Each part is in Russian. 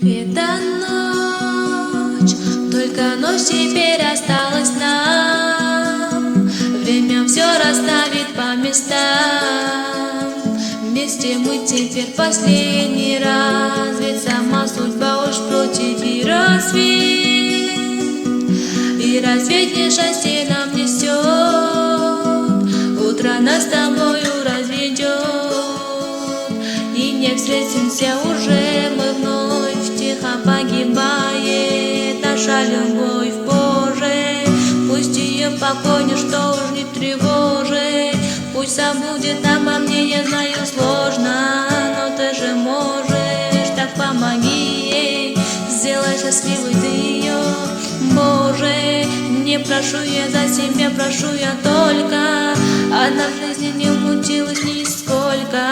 Это ночь, только ночь теперь осталась нам. Время все расставит по местам. Вместе мы теперь последний раз, ведь сама судьба уж против и рассвет. И рассвет несчастье нам несет, утро нас с тобою разведет. И не встретимся уже мы вновь, тихо погибает наша любовь. Боже, пусть ее покой ничто уж не тревожит, пусть забудет обо мне, я знаю, сложно, но ты же можешь, так помоги ей, сделай счастливой ты ее. Боже, не прошу я за себя, прошу я только, она в жизни не умутилась нисколько.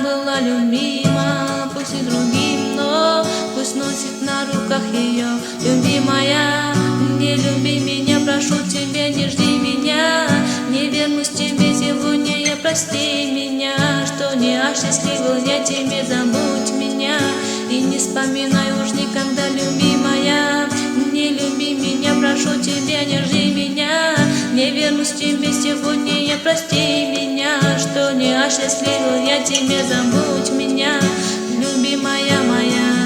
Была любима, пусть и другим, но пусть носит на руках ее. Любимая, не люби меня, прошу тебя, не жди меня, не вернусь к тебе сегодня, я прости меня, что не осчастливил я тебе, забудь меня и не вспоминай уж никогда, любимая. Не люби меня, прошу тебя, не жди меня, не вернусь к тебе сегодня, я прости меня, что не осчастливил я тебе, забудь меня, любимая моя.